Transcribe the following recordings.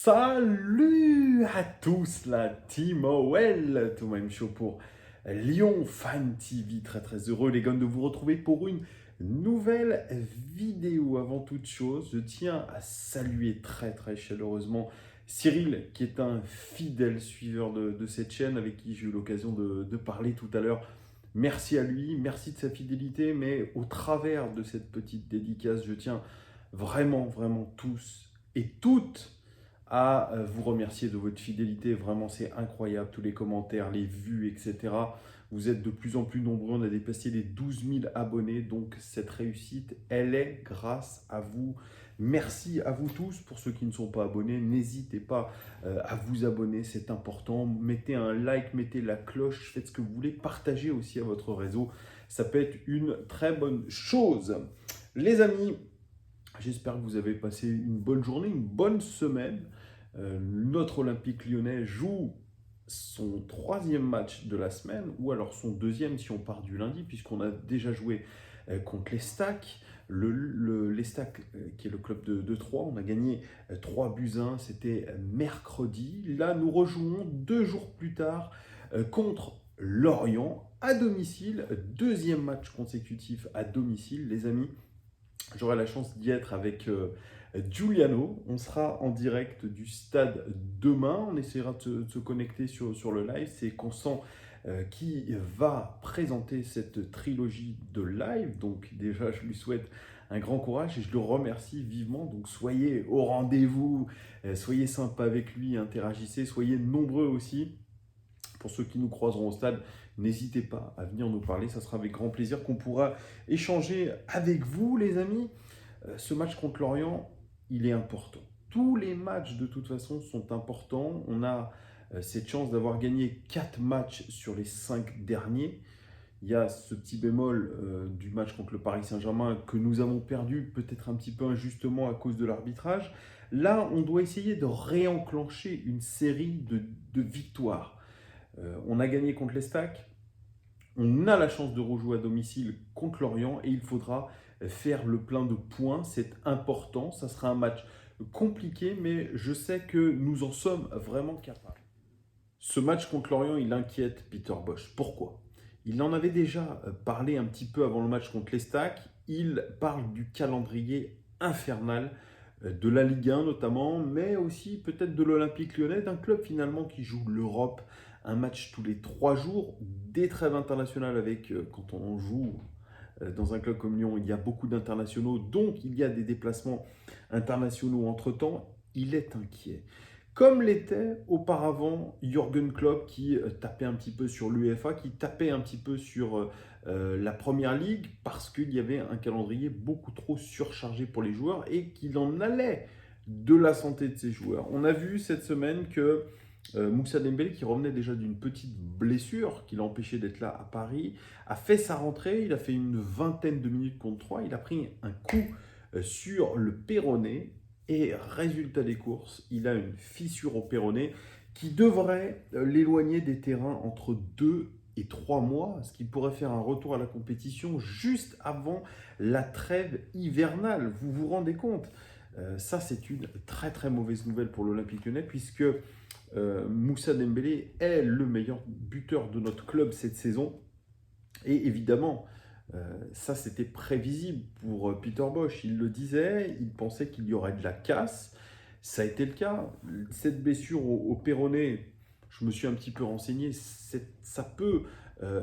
Salut à tous, la team OL, tout même chaud pour Lyon Fan TV. Très très heureux les gars de vous retrouver pour une nouvelle vidéo. Avant toute chose, je tiens à saluer très très chaleureusement Cyril, qui est un fidèle suiveur de cette chaîne, avec qui j'ai eu l'occasion de parler tout à l'heure. Merci à lui, merci de sa fidélité, mais au travers de cette petite dédicace, je tiens vraiment, vraiment tous et toutes à vous remercier de votre fidélité. Vraiment, c'est incroyable, tous les commentaires, les vues, etc. Vous êtes de plus en plus nombreux, on a dépassé les 12 000 abonnés, donc cette réussite, elle est grâce à vous. Merci à vous tous. Pour ceux qui ne sont pas abonnés, n'hésitez pas à vous abonner, c'est important. Mettez un like, mettez la cloche, faites ce que vous voulez, partagez aussi à votre réseau. Ça peut être une très bonne chose. Les amis, j'espère que vous avez passé une bonne journée, une bonne semaine. Notre Olympique Lyonnais joue son troisième match de la semaine, ou alors son deuxième si on part du lundi, puisqu'on a déjà joué contre l'Estac. L'Estac, qui est le club de Troyes, on a gagné 3 buts 1, c'était mercredi. Là, nous rejouons 2 jours plus tard contre Lorient à domicile. Deuxième match consécutif à domicile, les amis. J'aurai la chance d'y être avec Giuliano. On sera en direct du stade demain. On essaiera de se connecter sur le live. C'est Constant qui va présenter cette trilogie de live. Donc déjà, je lui souhaite un grand courage et je le remercie vivement. Donc soyez au rendez-vous, soyez sympa avec lui, interagissez, soyez nombreux aussi. Pour ceux qui nous croiseront au stade, n'hésitez pas à venir nous parler. Ça sera avec grand plaisir qu'on pourra échanger avec vous, les amis. Ce match contre Lorient, il est important. Tous les matchs, de toute façon, sont importants. On a cette chance d'avoir gagné 4 matchs sur les 5 derniers. Il y a ce petit bémol du match contre le Paris Saint-Germain que nous avons perdu, peut-être un petit peu injustement à cause de l'arbitrage. Là, on doit essayer de réenclencher une série de victoires. On a gagné contre l'Estac, on a la chance de rejouer à domicile contre Lorient et il faudra faire le plein de points. C'est important, ça sera un match compliqué, mais je sais que nous en sommes vraiment capables. Ce match contre Lorient, il inquiète Peter Bosz. Pourquoi? Il en avait déjà parlé un petit peu avant le match contre l'Estac. Il parle du calendrier infernal de la Ligue 1 notamment, mais aussi peut-être de l'Olympique Lyonnais, d'un club finalement qui joue l'Europe, un match tous les 3 jours, des trêves internationales avec, quand on joue dans un club comme Lyon, il y a beaucoup d'internationaux, donc il y a des déplacements internationaux entre-temps, il est inquiet. Comme l'était auparavant Jürgen Klopp qui tapait un petit peu sur l'UEFA, qui tapait un petit peu sur la Première Ligue parce qu'il y avait un calendrier beaucoup trop surchargé pour les joueurs et qu'il en allait de la santé de ces joueurs. On a vu cette semaine que Moussa Dembélé, qui revenait déjà d'une petite blessure qui l'empêchait d'être là à Paris, a fait sa rentrée, il a fait une vingtaine de minutes contre 3, il a pris un coup sur le péroné et résultat des courses, il a une fissure au péroné qui devrait l'éloigner des terrains entre 2 et 3 mois, ce qui pourrait faire un retour à la compétition juste avant la trêve hivernale. Vous vous rendez compte? Ça, c'est une très très mauvaise nouvelle pour l'Olympique Lyonnais puisque Moussa Dembélé est le meilleur buteur de notre club cette saison. Et évidemment, ça c'était prévisible pour Peter Bosz. Il le disait, il pensait qu'il y aurait de la casse. Ça a été le cas. Cette blessure au péroné, je me suis un petit peu renseigné, ça peut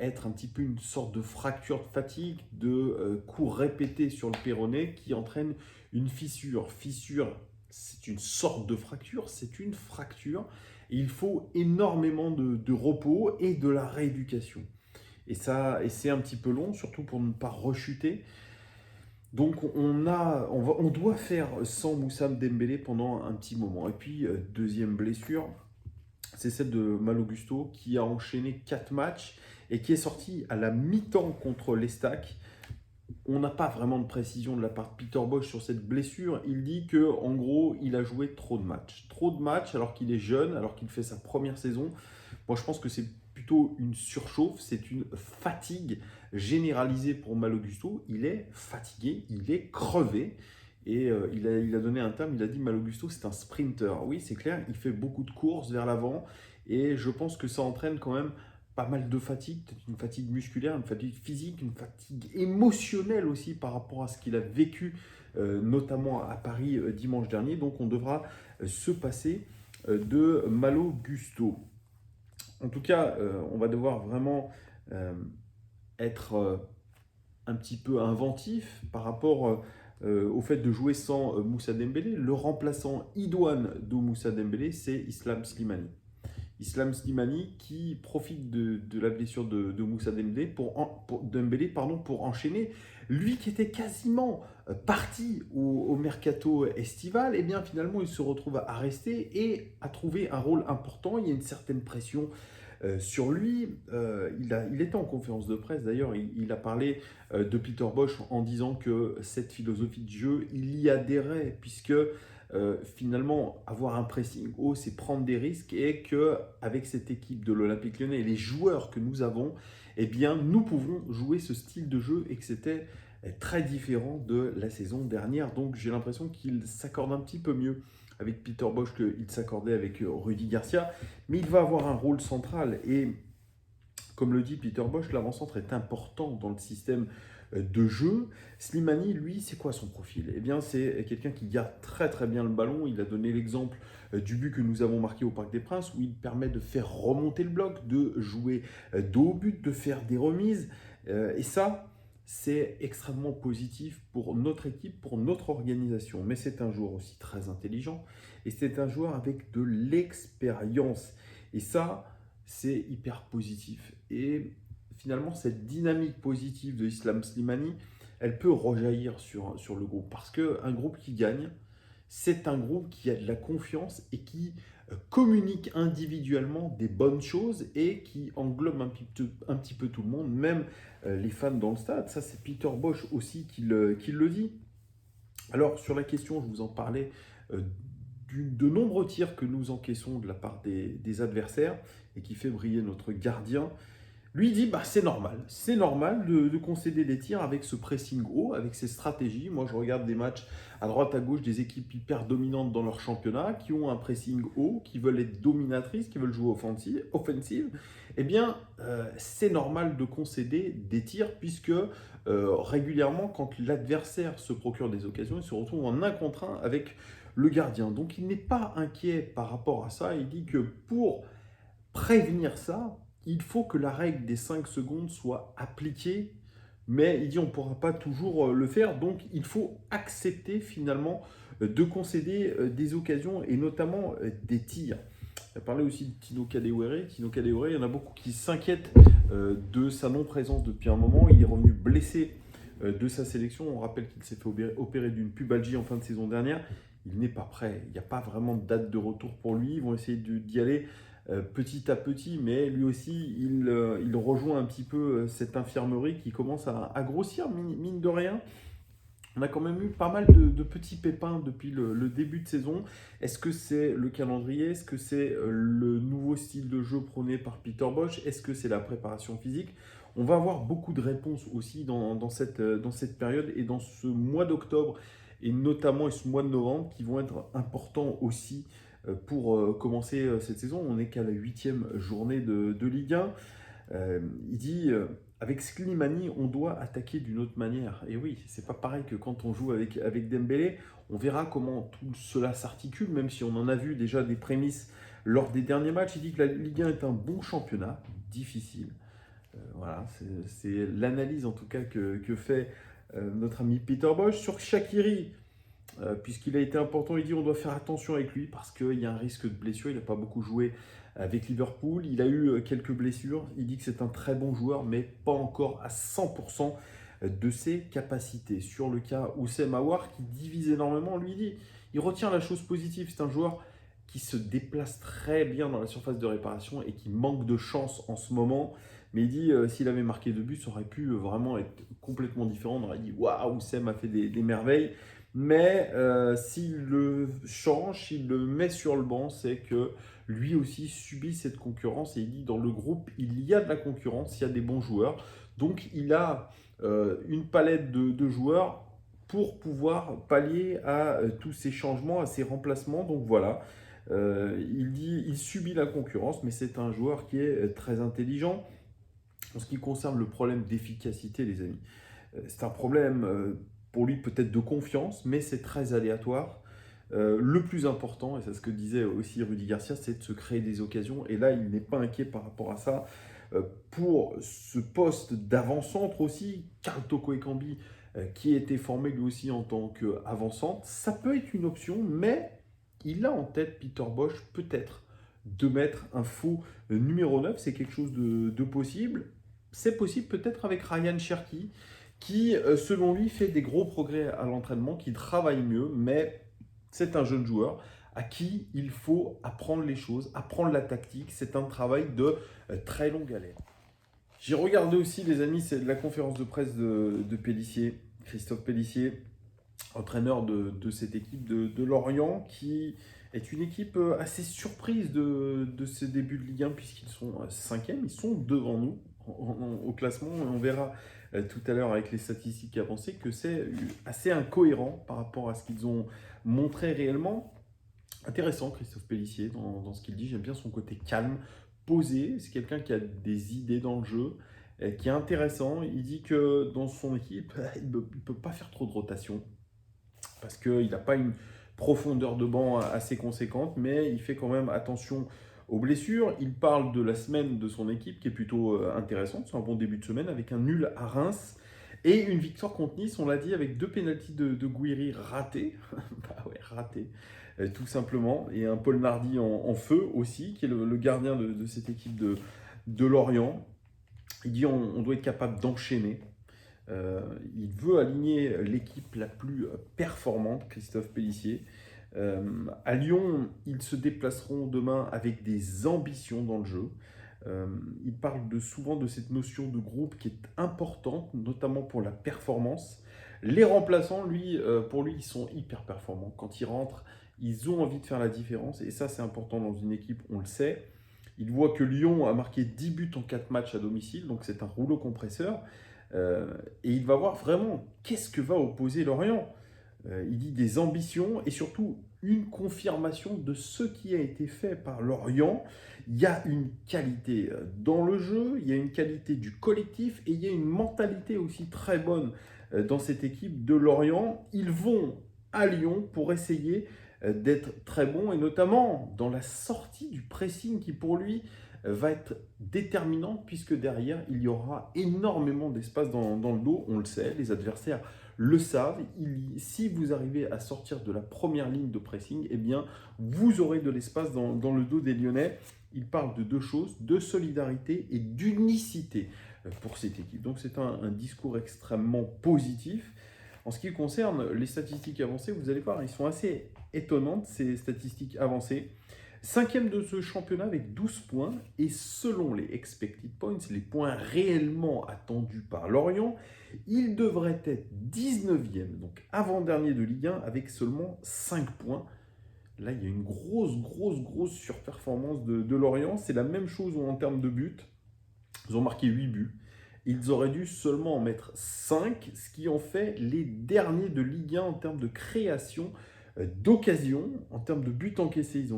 être un petit peu une sorte de fracture de fatigue, de coups répétés sur le péroné qui entraîne une fissure. Fissure, c'est une sorte de fracture, c'est une fracture. Et il faut énormément de repos et de la rééducation. Et c'est un petit peu long, surtout pour ne pas rechuter. Donc on doit faire sans Moussa Dembélé pendant un petit moment. Et puis, deuxième blessure, c'est celle de Malo Gusto qui a enchaîné 4 matchs et qui est sorti à la mi-temps contre l'Estac. On n'a pas vraiment de précision de la part de Peter Bosz sur cette blessure. Il dit que en gros, il a joué trop de matchs. Trop de matchs alors qu'il est jeune, alors qu'il fait sa première saison. Moi, je pense que c'est plutôt une surchauffe, c'est une fatigue généralisée pour Malo Gusto. Il est fatigué, il est crevé. Et il a donné un terme, il a dit Malo Gusto, c'est un sprinter. Oui, c'est clair, il fait beaucoup de courses vers l'avant et je pense que ça entraîne quand même pas mal de fatigue, peut-être une fatigue musculaire, une fatigue physique, une fatigue émotionnelle aussi par rapport à ce qu'il a vécu, notamment à Paris dimanche dernier. Donc on devra se passer de Malo Gusto. En tout cas, on va devoir vraiment être un petit peu inventif par rapport au fait de jouer sans Moussa Dembélé. Le remplaçant idoine de Moussa Dembélé, c'est Islam Slimani. Islam Slimani qui profite de la blessure de Moussa Dembélé pour enchaîner. Lui qui était quasiment parti au mercato estival, et bien finalement il se retrouve à rester et à trouver un rôle important. Il y a une certaine pression sur lui. Il était en conférence de presse d'ailleurs, il a parlé de Peter Bosz en disant que cette philosophie de jeu, il y adhérait puisque finalement avoir un pressing haut, c'est prendre des risques et qu'avec cette équipe de l'Olympique Lyonnais et les joueurs que nous avons, eh bien nous pouvons jouer ce style de jeu et que c'était très différent de la saison dernière. Donc j'ai l'impression qu'il s'accorde un petit peu mieux avec Peter Bosz qu'il s'accordait avec Rudy Garcia, mais il va avoir un rôle central et comme le dit Peter Bosz, l'avant-centre est important dans le système de jeu. Slimani, lui, c'est quoi son profil? Eh bien, c'est quelqu'un qui garde très très bien le ballon. Il a donné l'exemple du but que nous avons marqué au Parc des Princes, où il permet de faire remonter le bloc, de jouer dos au but, de faire des remises. Et ça, c'est extrêmement positif pour notre équipe, pour notre organisation. Mais c'est un joueur aussi très intelligent et c'est un joueur avec de l'expérience. Et ça, c'est hyper positif. Et finalement, cette dynamique positive de Islam Slimani, elle peut rejaillir sur le groupe. Parce qu'un groupe qui gagne, c'est un groupe qui a de la confiance et qui communique individuellement des bonnes choses et qui englobe un petit peu tout le monde, même les fans dans le stade. Ça, c'est Peter Bosz aussi qui le dit. Alors, sur la question, je vous en parlais, de nombreux tirs que nous encaissons de la part des adversaires et qui fait briller notre gardien. Lui dit, bah, c'est normal de concéder des tirs avec ce pressing haut, avec ces stratégies. Moi, je regarde des matchs à droite, à gauche, des équipes hyper dominantes dans leur championnat, qui ont un pressing haut, qui veulent être dominatrices, qui veulent jouer offensive. Eh bien, c'est normal de concéder des tirs, puisque régulièrement, quand l'adversaire se procure des occasions, il se retrouve en 1 contre 1 avec le gardien. Donc, il n'est pas inquiet par rapport à ça. Il dit que pour prévenir ça, il faut que la règle des 5 secondes soit appliquée, mais il dit on ne pourra pas toujours le faire, donc il faut accepter finalement de concéder des occasions et notamment des tirs. Il a parlé aussi de Tino Kadewere. Tino Kadewere, il y en a beaucoup qui s'inquiètent de sa non-présence depuis un moment. Il est revenu blessé de sa sélection. On rappelle qu'il s'est fait opérer d'une pubalgie en fin de saison dernière. Il n'est pas prêt. Il n'y a pas vraiment de date de retour pour lui. Ils vont essayer d'y aller petit à petit, mais lui aussi, il rejoint un petit peu cette infirmerie qui commence à grossir, mine de rien. On a quand même eu pas mal de petits pépins depuis le début de saison. Est-ce que c'est le calendrier? Est-ce que c'est le nouveau style de jeu prôné par Peter Bosz? Est-ce que c'est la préparation physique? On va avoir beaucoup de réponses aussi dans cette période et dans ce mois d'octobre et notamment ce mois de novembre qui vont être importants aussi pour commencer cette saison. On n'est qu'à la 8e journée de Ligue 1. Il dit avec Slimani, on doit attaquer d'une autre manière. Et oui, c'est pas pareil que quand on joue avec Dembélé. On verra comment tout cela s'articule, même si on en a vu déjà des prémices lors des derniers matchs. Il dit que la Ligue 1 est un bon championnat, difficile. Voilà, c'est l'analyse en tout cas que fait notre ami Peter Bosz. Sur Shaqiri, puisqu'il a été important, il dit on doit faire attention avec lui parce qu'il y a un risque de blessure. Il n'a pas beaucoup joué avec Liverpool. Il a eu quelques blessures. Il dit que c'est un très bon joueur, mais pas encore à 100% de ses capacités. Sur le cas Oussem Aouar, qui divise énormément, lui dit, il retient la chose positive. C'est un joueur qui se déplace très bien dans la surface de réparation et qui manque de chance en ce moment. Mais il dit, s'il avait marqué 2 buts, ça aurait pu vraiment être complètement différent. On aurait dit, waouh, Oussem a fait des merveilles. Mais s'il le change, s'il le met sur le banc, c'est que lui aussi subit cette concurrence. Et il dit, dans le groupe, il y a de la concurrence, il y a des bons joueurs. Donc il a une palette de joueurs pour pouvoir pallier à tous ces changements, à ces remplacements. Donc voilà, il subit la concurrence, mais c'est un joueur qui est très intelligent. En ce qui concerne le problème d'efficacité, les amis, c'est un problème pour lui peut-être de confiance, mais c'est très aléatoire. Le plus important, et c'est ce que disait aussi Rudy Garcia, c'est de se créer des occasions. Et là, il n'est pas inquiet par rapport à ça. Pour ce poste d'avant-centre aussi, Karl Toko Ekambi, qui a été formé lui aussi en tant qu'avant-centre, ça peut être une option, mais il a en tête, Peter Bosz, peut-être de mettre un faux numéro 9. C'est quelque chose de possible. C'est possible peut-être avec Ryan Cherki, qui, selon lui, fait des gros progrès à l'entraînement, qui travaille mieux, mais c'est un jeune joueur à qui il faut apprendre les choses, apprendre la tactique. C'est un travail de très longue haleine. J'ai regardé aussi, les amis, c'est la conférence de presse de Pélissier, Christophe Pélissier, entraîneur de cette équipe de Lorient, qui est une équipe assez surprise de ces débuts de Ligue 1, puisqu'ils sont 5e, ils sont devant nous au classement. On verra tout à l'heure avec les statistiques avancées que c'est assez incohérent par rapport à ce qu'ils ont montré réellement. Intéressant, Christophe Pélissier, dans ce qu'il dit. J'aime bien son côté calme, posé. C'est quelqu'un qui a des idées dans le jeu, qui est intéressant. Il dit que dans son équipe, il ne peut pas faire trop de rotation parce qu'il n'a pas une profondeur de banc assez conséquente, mais il fait quand même attention aux blessures. Il parle de la semaine de son équipe qui est plutôt intéressante. C'est un bon début de semaine avec un nul à Reims et une victoire contre Nice, on l'a dit, avec 2 pénaltys de Gouiri ratés. Bah ouais, ratés, tout simplement. Et un Paul Nardi en feu aussi, qui est le gardien de cette équipe de Lorient. Il dit on doit être capable d'enchaîner. Il veut aligner l'équipe la plus performante, Christophe Pélissier. À Lyon, ils se déplaceront demain avec des ambitions dans le jeu. Il parle souvent de cette notion de groupe qui est importante, notamment pour la performance. Les remplaçants, pour lui, ils sont hyper performants. Quand ils rentrent, ils ont envie de faire la différence. Et ça, c'est important dans une équipe, on le sait. Il voit que Lyon a marqué 10 buts en 4 matchs à domicile, donc c'est un rouleau compresseur. Et il va voir vraiment qu'est-ce que va opposer Lorient. Il dit des ambitions et surtout une confirmation de ce qui a été fait par Lorient. Il y a une qualité dans le jeu, il y a une qualité du collectif et il y a une mentalité aussi très bonne dans cette équipe de Lorient. Ils vont à Lyon pour essayer d'être très bons et notamment dans la sortie du pressing qui pour lui va être déterminante puisque derrière il y aura énormément d'espace dans le dos, on le sait, les adversaires le savent. Si vous arrivez à sortir de la première ligne de pressing, eh bien vous aurez de l'espace dans le dos des Lyonnais. Il parle de 2 choses, de solidarité et d'unicité pour cette équipe. Donc c'est un discours extrêmement positif. En ce qui concerne les statistiques avancées, vous allez voir, ils sont assez étonnantes, ces statistiques avancées. 5e de ce championnat avec 12 points. Et selon les expected points, les points réellement attendus par Lorient, il devrait être 19e, donc avant-dernier de Ligue 1, avec seulement 5 points. Là, il y a une grosse surperformance de Lorient. C'est la même chose en termes de buts. Ils ont marqué 8 buts. Ils auraient dû seulement en mettre 5, ce qui en fait les derniers de Ligue 1 en termes de création d'occasion. En termes de buts encaissés, ils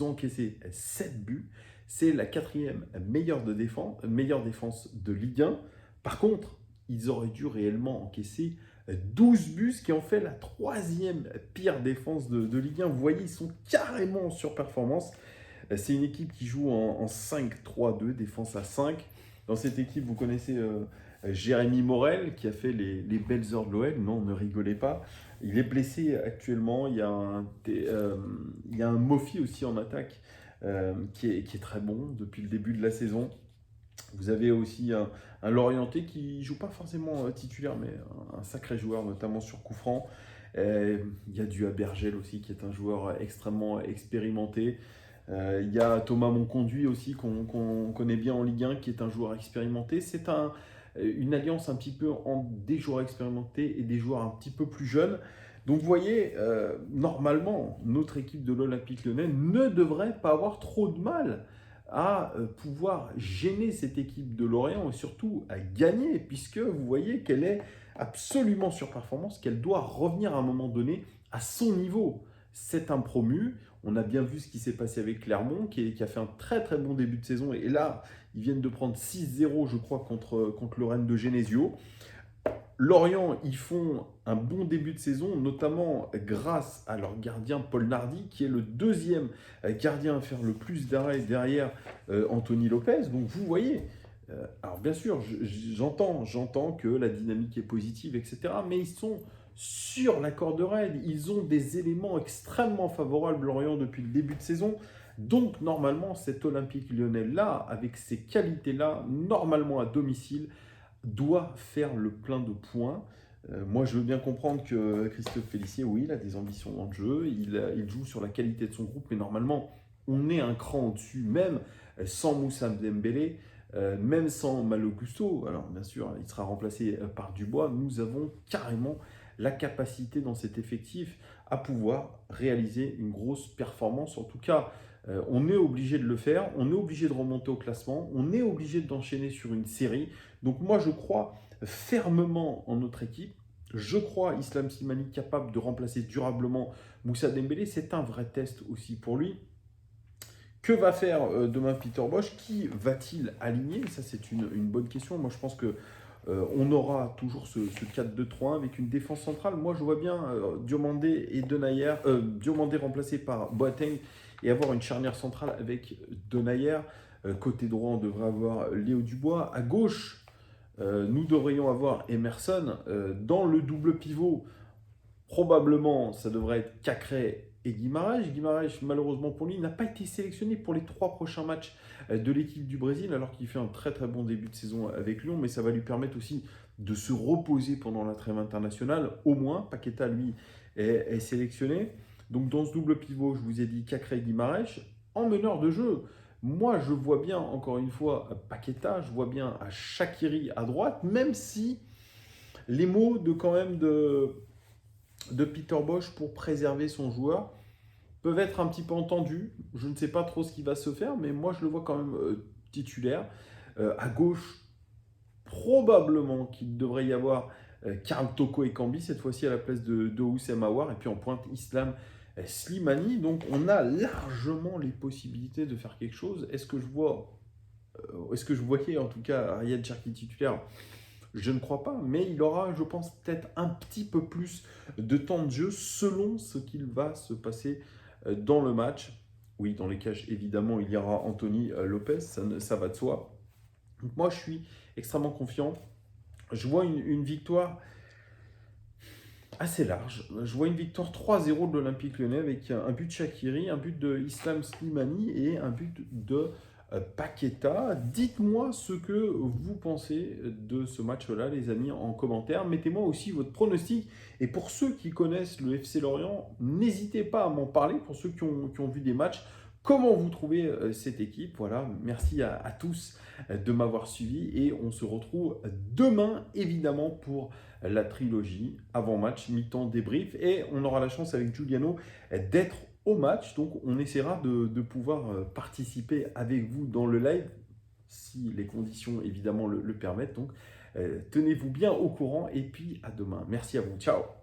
ont encaissé 7 buts. C'est la 4e meilleure défense de Ligue 1. Par contre, ils auraient dû réellement encaisser 12 buts, ce qui en fait la 3e pire défense de Ligue 1. Vous voyez, ils sont carrément en surperformance. C'est une équipe qui joue en 5-3-2, défense à 5. Dans cette équipe, vous connaissez Jérémy Morel, qui a fait les belles heures de l'OL. Non, ne rigolez pas. Il est blessé actuellement. Il y a un Mofi aussi en attaque qui est très bon depuis le début de la saison. Vous avez aussi un Lorientais qui ne joue pas forcément titulaire, mais un sacré joueur, notamment sur coup franc. Il y a du Abergel aussi, qui est un joueur extrêmement expérimenté. Il y a Thomas Monconduit aussi, qu'on connaît bien en Ligue 1, qui est un joueur expérimenté. C'est une alliance un petit peu entre des joueurs expérimentés et des joueurs un petit peu plus jeunes. Donc vous voyez, normalement, notre équipe de l'Olympique Lyonnais ne devrait pas avoir trop de mal à pouvoir gêner cette équipe de Lorient et surtout à gagner, puisque vous voyez qu'elle est absolument surperformance, qu'elle doit revenir à un moment donné à son niveau. C'est un promu. On a bien vu ce qui s'est passé avec Clermont, qui a fait un très très bon début de saison. Et là, ils viennent de prendre 6-0, je crois, contre le Rennes de Genesio. Lorient, ils font un bon début de saison, notamment grâce à leur gardien Paul Nardi, qui est le deuxième gardien à faire le plus d'arrêts derrière Anthony Lopez. Donc vous voyez, alors bien sûr, j'entends que la dynamique est positive, etc. Mais ils sont sur la corde raide. Ils ont des éléments extrêmement favorables, Lorient, depuis le début de saison. Donc normalement, cet Olympique Lyonnais-là, avec ces qualités-là, normalement à domicile, doit faire le plein de points. Moi, je veux bien comprendre que Christophe Pélissier, oui, il a des ambitions dans le jeu, il joue sur la qualité de son groupe, mais normalement, on est un cran au-dessus, même sans Moussa Dembélé, même sans Malo Gusto. Alors, bien sûr, il sera remplacé par Dubois. Nous avons carrément la capacité dans cet effectif à pouvoir réaliser une grosse performance. En tout cas, on est obligé de le faire, on est obligé de remonter au classement, on est obligé d'enchaîner sur une série. Donc moi, je crois fermement en notre équipe. Je crois Islam Slimani capable de remplacer durablement Moussa Dembélé. C'est un vrai test aussi pour lui. Que va faire demain Peter Bosz? Qui va-t-il aligner? Ça, c'est une bonne question. Moi, je pense que on aura toujours ce 4-2-3-1 avec une défense centrale. Moi, je vois bien Diomandé et Denayer, Diomandé remplacé par Boateng et avoir une charnière centrale avec Denayer. Côté droit, on devrait avoir Léo Dubois. À gauche, nous devrions avoir Emerson. Dans le double pivot, probablement, ça devrait être Cacré et Guimarães. Guimarães, malheureusement pour lui, n'a pas été sélectionné pour les 3 prochains matchs de l'équipe du Brésil, alors qu'il fait un très très bon début de saison avec Lyon, mais ça va lui permettre aussi de se reposer pendant la trêve internationale. Au moins, Paqueta, lui, est sélectionné. Donc dans ce double pivot, je vous ai dit Cacré et Guimarães. En meneur de jeu, moi je vois bien, encore une fois, Paqueta, je vois bien à Shaqiri à droite, même si les mots de quand même de Peter Bosz pour préserver son joueur peuvent être un petit peu entendus. Je ne sais pas trop ce qui va se faire, mais moi je le vois quand même titulaire. À gauche, probablement qu'il devrait y avoir Karl Toko et Kambi, cette fois-ci à la place de Houssem Aouar, et puis en pointe Islam Slimani. Donc on a largement les possibilités de faire quelque chose. Est-ce que je voyais en tout cas Riyad Cherki titulaire? Je ne crois pas, mais il aura, je pense, peut-être un petit peu plus de temps de jeu selon ce qu'il va se passer dans le match. Oui, dans les cages, évidemment, il y aura Anthony Lopez, ça va de soi. Donc moi, je suis extrêmement confiant. Je vois une victoire assez large. Je vois une victoire 3-0 de l'Olympique Lyonnais avec un but de Shaqiri, un but de Islam Slimani et un but de Paqueta. Dites-moi ce que vous pensez de ce match-là, les amis, en commentaire. Mettez-moi aussi votre pronostic. Et pour ceux qui connaissent le FC Lorient, n'hésitez pas à m'en parler. Pour ceux qui ont vu des matchs, comment vous trouvez cette équipe? Voilà, merci à tous de m'avoir suivi. Et on se retrouve demain, évidemment, pour la trilogie avant-match, mi-temps, débrief. Et on aura la chance avec Giuliano d'être au match. Donc, on essaiera de pouvoir participer avec vous dans le live, si les conditions, évidemment, le permettent. Donc, tenez-vous bien au courant et puis à demain. Merci à vous. Ciao!